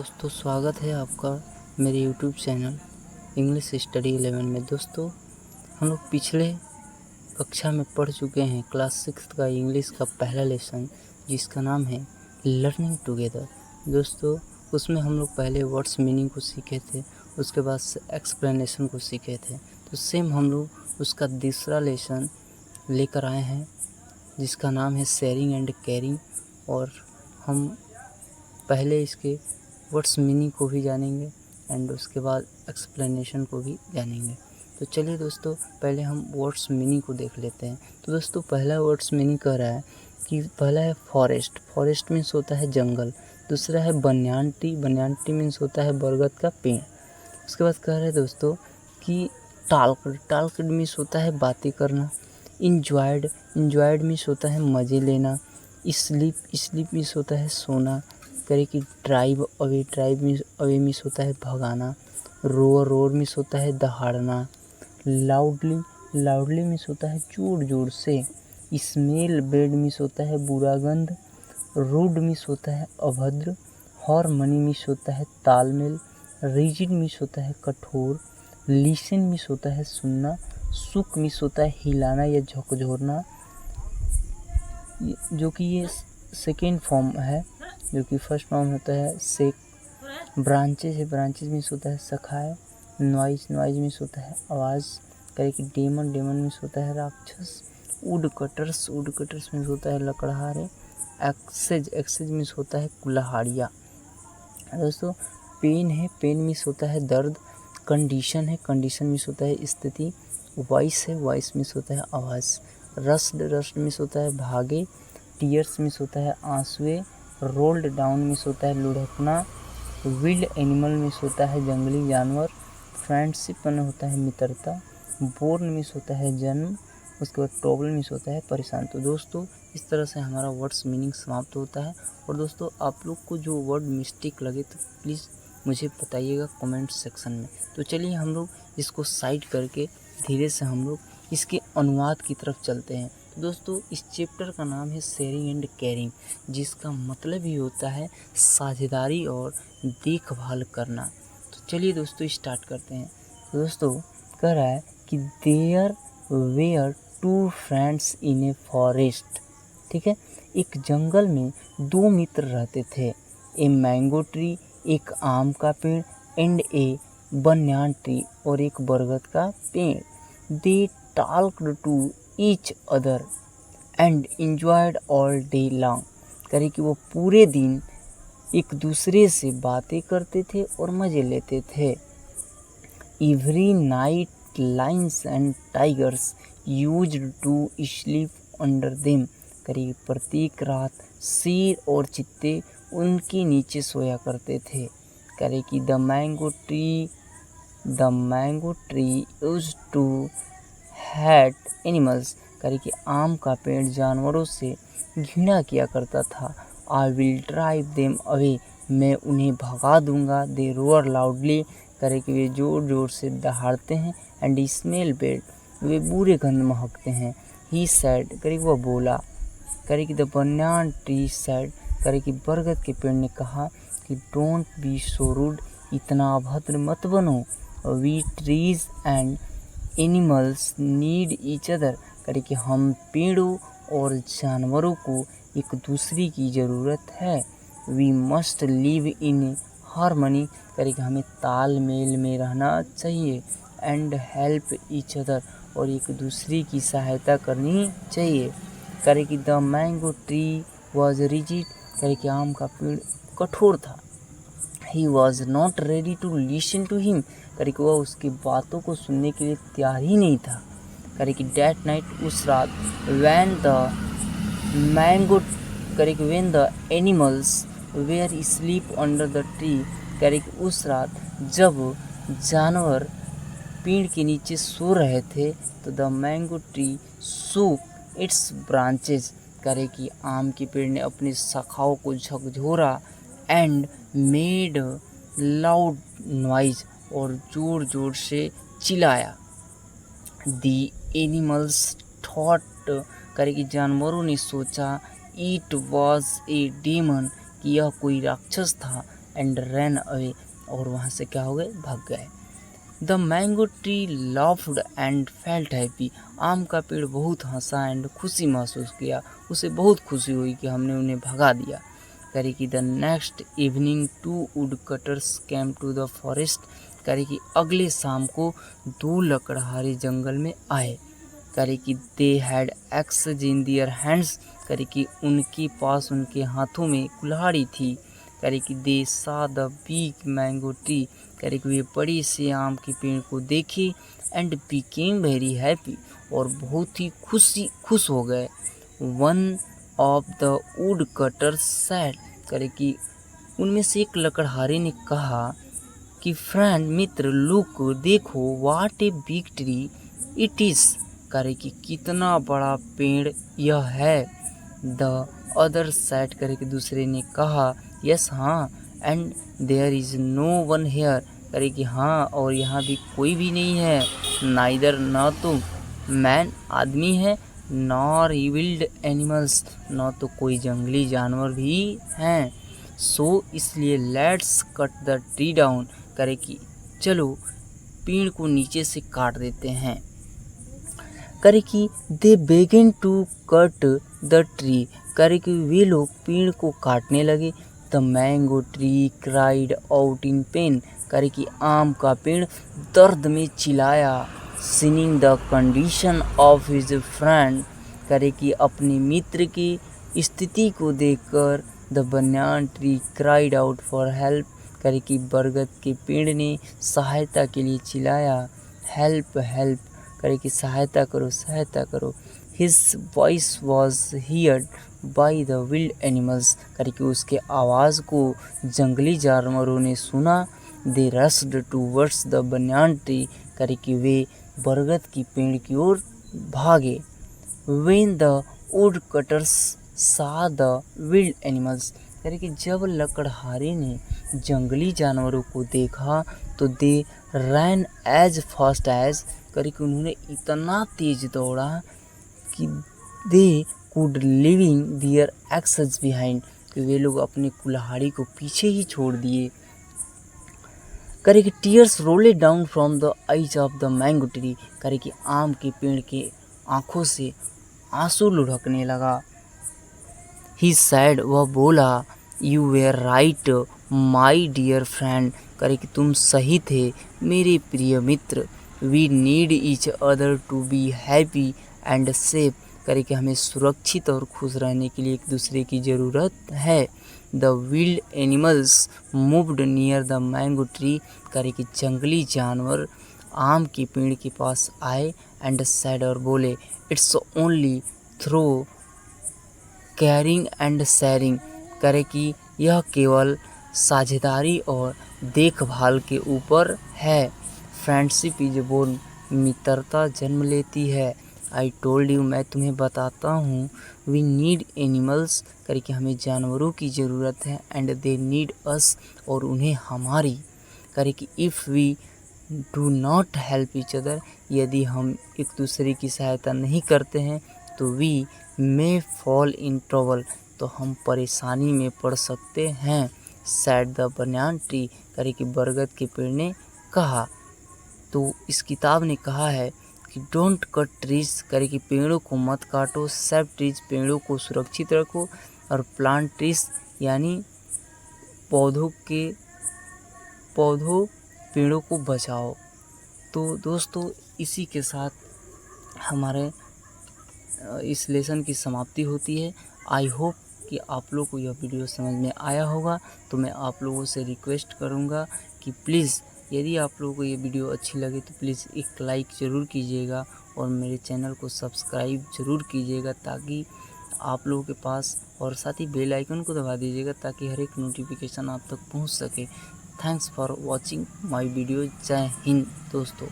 दोस्तों, स्वागत है आपका मेरे यूट्यूब चैनल इंग्लिश स्टडी 11 में। दोस्तों, हम लोग पिछले कक्षा में पढ़ चुके हैं क्लास 6 का इंग्लिश का पहला लेसन, जिसका नाम है लर्निंग टुगेदर। दोस्तों, उसमें हम लोग पहले वर्ड्स मीनिंग को सीखे थे, उसके बाद एक्सप्लेनेशन को सीखे थे। तो सेम हम लोग उसका दूसरा लेसन लेकर आए हैं, जिसका नाम है शेयरिंग एंड केयरिंग। और हम पहले इसके वर्ड्स मीनिंग को भी जानेंगे एंड उसके बाद एक्सप्लेनेशन को भी जानेंगे। तो चलिए दोस्तों, पहले हम वर्ड्स मीनिंग को देख लेते हैं। तो दोस्तों, पहला वर्ड्स मीनिंग कह रहा है कि पहला है फॉरेस्ट। फॉरेस्ट मीन्स होता है जंगल। दूसरा है banyan tree. Banyan tree means होता है बरगद का पेड़। उसके बाद कह रहे हैं दोस्तों कि टॉक। टॉक मीन्स होता है बातें करना। इंजॉयड। इंजॉयड मीन्स होता है मज़े लेना। स्लीप। स्लीप मीन्स होता है सोना। करे कि drive away. Drive means away means होता है भगाना। रोर। रोर मीन्स होता है दहाड़ना। लाउडली। लाउडली मीन्स होता है जोर जोर से। स्मेल बैड मीन्स होता है बुरा गंध। रूड मीन्स होता है अभद्र। हार्मनी मीन्स होता है तालमेल। रिजिड मीन्स होता है कठोर। लिसन मीन्स होता है सुनना। सुक मीन्स होता है हिलाना या झकझोरना, जो कि ये सेकेंड फॉर्म है, जो कि फर्स्ट फॉर्म होता है सेक। ब्रांचेज है। ब्रांचेज मीन्स होता है शाखाएं। नॉइज। नॉइज मीन्स होता है आवाज़। करे कि डेमन। डेमन मीन्स होता है राक्षस। Would cutters. Would cutters means होता है लकड़हारे। एक्सेज। एक्सेज मीन्स होता है कुल्हाड़िया। दोस्तों, पेन है। पेन मीन्स होता है दर्द। कंडीशन है। कंडीशन मीन्स होता है स्थिति। वॉइस है। वॉइस मीन्स होता है आवाज़। रस्ट। रस्ट मीन्स होता है भागे। टीयर्स मीन्स होता है आंसुए। रोल्ड डाउन मीन्स होता है लुढ़कना। विल्ड एनिमल मीन्स होता है जंगली जानवर। फ्रेंडशिप होता है मित्रता। बोर्न मीन्स होता है जन्म। उसके बाद ट्रबल मीन्स होता है परेशान। तो दोस्तों, इस तरह से हमारा वर्ड्स मीनिंग समाप्त होता है। और दोस्तों, आप लोग को जो वर्ड मिस्टेक लगे तो प्लीज़ मुझे बताइएगा कमेंट सेक्शन में। तो चलिए हम लोग इसको साइड करके धीरे से हम लोग इसके अनुवाद की तरफ चलते हैं। तो दोस्तों, इस चैप्टर का नाम है शेयरिंग एंड केयरिंग, जिसका मतलब ही होता है साझेदारी और देखभाल करना। तो चलिए दोस्तों स्टार्ट करते हैं। तो दोस्तों, कह रहा है कि there were two friends in a forest. ठीक है, एक जंगल में दो मित्र रहते थे। ए मैंगो ट्री, एक आम का पेड़, एंड ए बनियान ट्री, और एक बरगद का पेड़। They talked to each other and enjoyed all day long. करे कि वो पूरे दिन एक दूसरे से बातें करते थे और मज़े लेते थे। Every night lions and tigers used to sleep under them. करीब प्रत्येक रात शेर और चीते उनके नीचे सोया करते थे। करे कि the mango tree used to hate animals. करे कि आम का पेड़ जानवरों से घृणा किया करता था। I will drive them away, मैं उन्हें भगा दूंगा। दे रोअर लाउडली, करे कि वे जोर जोर से दहाड़ते हैं। एंड स्मेल बैड, वे बुरे गंध महकते हैं। ही सैड, करे वह बोला। करे कि द बनियान ट्री सैड, करे कि बरगद के पेड़ ने कहा कि डोंट बी सो रूड, इतना अभद्र मत बनो। We trees and animals need each other, करे कि हम पेड़ों और जानवरों को एक दूसरे की ज़रूरत है। We must live in harmony, करे कि हमें तालमेल में रहना चाहिए। एंड हेल्प ईच अदर, और एक दूसरे की सहायता करनी चाहिए। करे कि the mango tree was rigid, करे कि आम का पेड़ कठोर था। He was not ready to listen to him, करे कि वह उसकी बातों को सुनने के लिए तैयार ही नहीं था। करे कि डैट नाइट, उस रात, वैन द मैंगो, करे कि when the animals were sleep under the tree, करे कि उस रात जब जानवर पेड़ के नीचे सो रहे थे, तो the mango tree shook its branches, करे कि आम के पेड़ ने अपनी शाखाओं को झकझोरा। एंड मेड लाउड नॉइज, और जोर जोर से चिल्लाया। दी एनिमल्स थॉट, करे कि जानवरों ने सोचा, इट वॉज ए डेमन, कि यह कोई राक्षस था। एंड रन अवे, और वहाँ से क्या हो गए, भाग गए। The mango tree laughed and felt happy, आम का पेड़ बहुत हंसा एंड खुशी महसूस किया, उसे बहुत खुशी हुई कि हमने उन्हें भगा दिया। करे कि the next evening 2 wood cutters came to the forest, करे कि अगले शाम को 2 लकड़हारे जंगल में आए। करे कि they had axes in their hands, करे कि उनके पास उनके हाथों में कुल्हाड़ी थी। करे कि दे सा द बिग मैंगो ट्री, करे कि वे बड़ी से आम के पेड़ को देखे एंड बिकेम वेरी हैप्पी, और बहुत ही खुश हो गए। One of the wood cutters sad, करे कि उनमें से एक लकड़हारे ने कहा कि फ्रेंड, मित्र, लुक, देखो, what a big tree it is, करे कि कितना बड़ा पेड़ यह है। द अदर सैड, करे कि दूसरे ने कहा, यस, हाँ, and there is no one here, करे कि हाँ, और यहाँ भी कोई भी नहीं है। नाइदर, न तो मैन आदमी है, नॉर विल्ड एनिमल्स, न तो कोई जंगली जानवर भी हैं। सो इसलिए let's cut the tree down, करे कि चलो पेड़ को नीचे से काट देते हैं। करे कि they begin to cut the tree, करे कि वे लोग पेड़ को काटने लगे। The mango tree cried out in pain, करे कि आम का पेड़ दर्द में चिल्लाया। Seeing the condition of his friend, करे कि अपने मित्र की स्थिति को देखकर the banana tree cried out for help, करे कि बरगद के पेड़ ने सहायता के लिए चिल्लाया, हेल्प हेल्प, करे कि सहायता करो सहायता करो। His voice was heard by the wild animals, करे कि उसके आवाज़ को जंगली जानवरों ने सुना। They rushed towards the banana tree, करे कि वे बरगद की पेड़ की ओर भागे। When the wood cutters saw the wild animals, करे कि जब लकड़हारे ने जंगली जानवरों को देखा तो they ran as fast as, करे कि उन्होंने इतना तेज दौड़ा कि they could leaving their axes behind, कि वे लोग अपने कुल्हाड़ी को पीछे ही छोड़ दिए। करे कि tears role down from the eyes of the mango tree, करे कि आम के पेड़ के आंखों से आंसू लुढ़कने लगा। ही सैड, वह बोला, you were right my dear friend, करे कि तुम सही थे मेरे प्रिय मित्र। We need each other to be happy and safe, करे कि हमें सुरक्षित और खुश रहने के लिए एक दूसरे की ज़रूरत है। The wild animals moved near the mango tree, करे कि जंगली जानवर आम के पेड़ के पास आए एंड सैड, और बोले, it's only through caring and sharing, करे कि यह केवल साझेदारी और देखभाल के ऊपर है। फ्रेंडशिप इज बोर्न, मित्रता जन्म लेती है। आई टोल्ड यू, मैं तुम्हें बताता हूँ। वी नीड एनिमल्स, करे कि हमें जानवरों की ज़रूरत है। एंड दे नीड अस, और उन्हें हमारी। करे कि if we do not help each other, यदि हम एक दूसरे की सहायता नहीं करते हैं तो we may fall in trouble, तो हम परेशानी में पड़ सकते हैं। सैड द बनाना ट्री, करे कि बरगद के पेड़ ने कहा। तो इस किताब ने कहा है कि डोंट कट ट्रीज, करे कि पेड़ों को मत काटो। सेव ट्रीज, पेड़ों को सुरक्षित रखो। और प्लांट ट्रीज यानी पौधों पेड़ों को बचाओ। तो दोस्तों, इसी के साथ हमारे इस लेसन की समाप्ति होती है। आई होप कि आप लोगों को यह वीडियो समझ में आया होगा। तो मैं आप लोगों से रिक्वेस्ट करूंगा कि प्लीज़, यदि आप लोगों को ये वीडियो अच्छी लगे तो प्लीज़ एक लाइक ज़रूर कीजिएगा और मेरे चैनल को सब्सक्राइब ज़रूर कीजिएगा, ताकि आप लोगों के पास, और साथ ही बेल आइकन को दबा दीजिएगा ताकि हर एक नोटिफिकेशन आप तक पहुंच सके। Thanks for watching my video. जय हिंद दोस्तों।